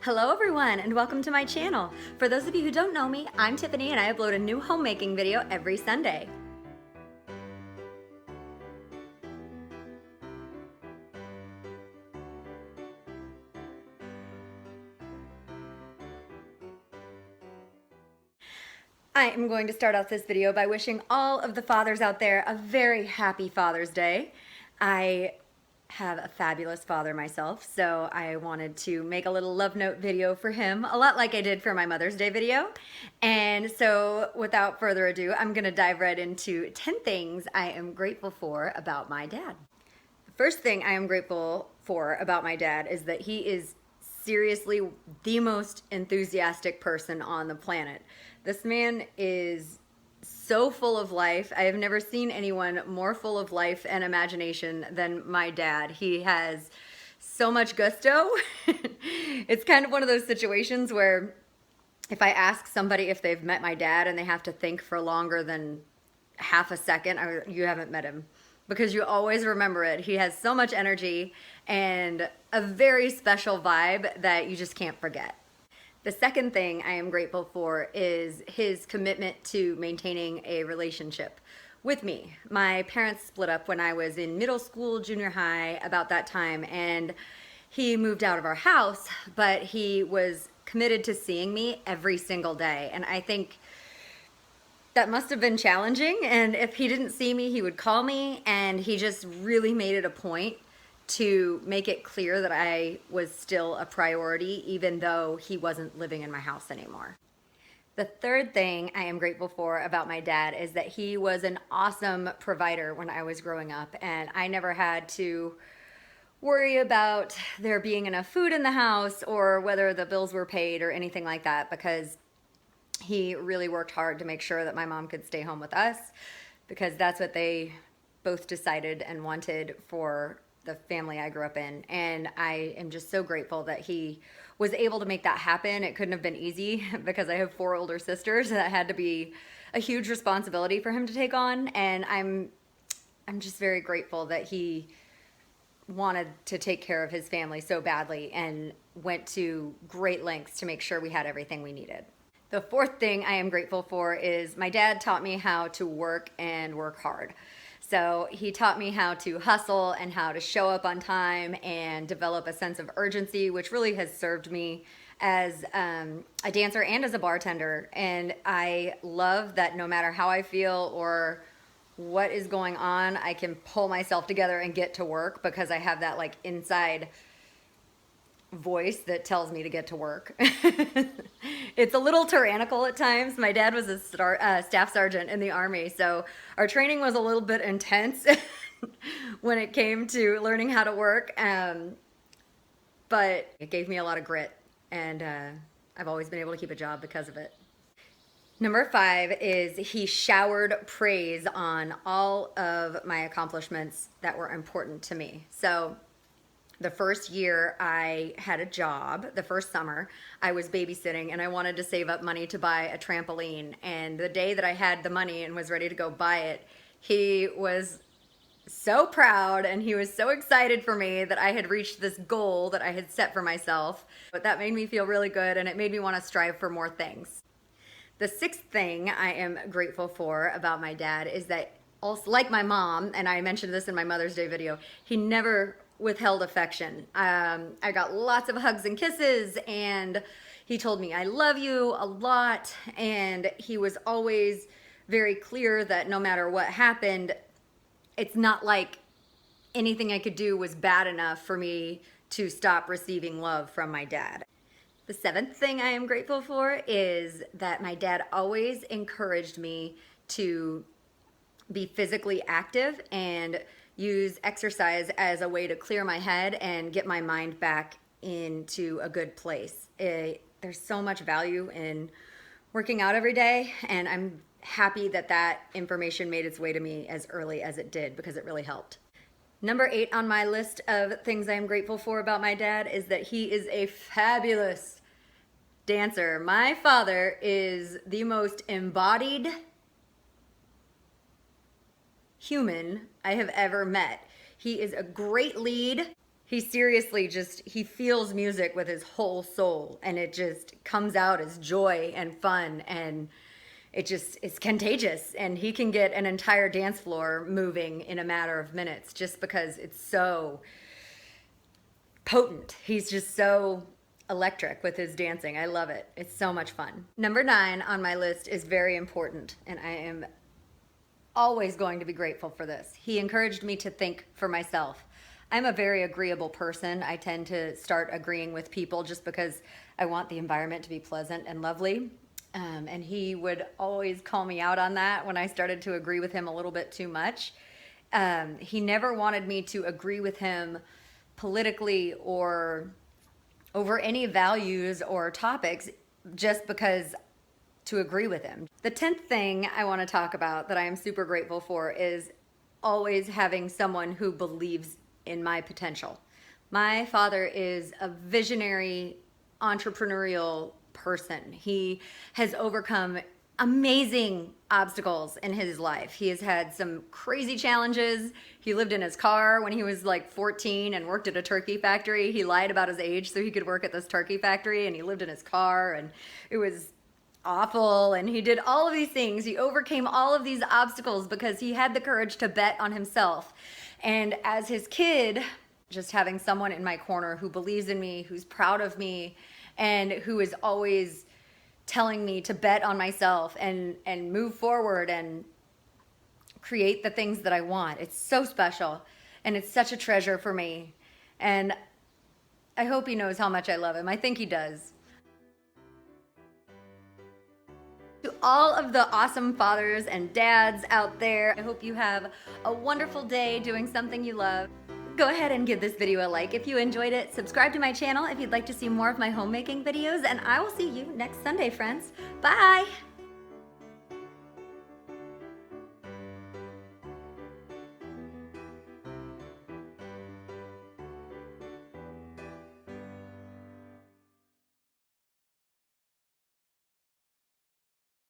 Hello everyone and welcome to my channel. For those of you who don't know me, I'm Tiffany and I upload a new homemaking video every Sunday. I am going to start out this video by wishing all of the fathers out there a very happy Father's Day. I have a fabulous father myself, so I wanted to make a little love note video for him, a lot like I did for my Mother's Day video. And so without further ado, I'm gonna dive right into 10 things I am grateful for about my dad. The first thing I am grateful for about my dad is that he is seriously the most enthusiastic person on the planet. This man is so full of life. I have never seen anyone more full of life and imagination than my dad. He has so much gusto. It's kind of one of those situations where if I ask somebody if they've met my dad and they have to think for longer than half a second, you haven't met him, because you always remember it. He has so much energy and a very special vibe that you just can't forget. The second thing I am grateful for is his commitment to maintaining a relationship with me. My parents split up when I was in middle school, junior high, about that time, and he moved out of our house, but he was committed to seeing me every single day. And I think that must have been challenging. And if he didn't see me, he would call me, and he just really made it a point to make it clear that I was still a priority, even though he wasn't living in my house anymore. The third thing I am grateful for about my dad is that he was an awesome provider when I was growing up, and I never had to worry about there being enough food in the house or whether the bills were paid or anything like that, because he really worked hard to make sure that my mom could stay home with us, because that's what they both decided and wanted for the family I grew up in. And I am just so grateful that he was able to make that happen. It couldn't have been easy because I have 4 older sisters. That had to be a huge responsibility for him to take on. And I'm just very grateful that he wanted to take care of his family so badly and went to great lengths to make sure we had everything we needed. The fourth thing I am grateful for is my dad taught me how to work and work hard. So he taught me how to hustle and how to show up on time and develop a sense of urgency, which really has served me as a dancer and as a bartender. And I love that no matter how I feel or what is going on, I can pull myself together and get to work, because I have that like inside voice that tells me to get to work. It's a little tyrannical at times. My dad was a staff sergeant in the Army, so our training was a little bit intense when it came to learning how to work, but it gave me a lot of grit, and I've always been able to keep a job because of it. Number 5 is he showered praise on all of my accomplishments that were important to me. So the first year I had a job, the first summer, I was babysitting and I wanted to save up money to buy a trampoline. And the day that I had the money and was ready to go buy it, he was so proud and he was so excited for me that I had reached this goal that I had set for myself. But that made me feel really good, and it made me want to strive for more things. The 6th thing I am grateful for about my dad is that, also like my mom, and I mentioned this in my Mother's Day video, he never withheld affection. I got lots of hugs and kisses, and he told me I love you a lot, and he was always very clear that no matter what happened, it's not like anything I could do was bad enough for me to stop receiving love from my dad. The 7th thing I am grateful for is that my dad always encouraged me to be physically active and use exercise as a way to clear my head and get my mind back into a good place. There's so much value in working out every day, and I'm happy that that information made its way to me as early as it did, because it really helped. Number 8 on my list of things I am grateful for about my dad is that he is a fabulous dancer. My father is the most embodied human I have ever met. He is a great lead. He seriously he feels music with his whole soul, and it just comes out as joy and fun, and it's contagious, and he can get an entire dance floor moving in a matter of minutes just because it's so potent. He's just so electric with his dancing. I love it. It's so much fun. Number 9 on my list is very important, and I am always going to be grateful for this. He encouraged me to think for myself. I'm a very agreeable person. I tend to start agreeing with people just because I want the environment to be pleasant and lovely. And he would always call me out on that when I started to agree with him a little bit too much. He never wanted me to agree with him politically or over any values or topics just because to agree with him. The 10th thing I want to talk about that I am super grateful for is always having someone who believes in my potential. My father is a visionary, entrepreneurial person. He has overcome amazing obstacles in his life. He has had some crazy challenges. He lived in his car when he was like 14 and worked at a turkey factory. He lied about his age so he could work at this turkey factory, and he lived in his car, and it was awful. And he did all of these things. He overcame all of these obstacles because he had the courage to bet on himself. And as his kid, just having someone in my corner who believes in me, who's proud of me, and who is always telling me to bet on myself and move forward and create the things that I want. It's so special, and it's such a treasure for me. And I hope he knows how much I love him. I think he does. To all of the awesome fathers and dads out there, I hope you have a wonderful day doing something you love. Go ahead and give this video a like if you enjoyed it. Subscribe to my channel if you'd like to see more of my homemaking videos, and I will see you next Sunday, friends. Bye!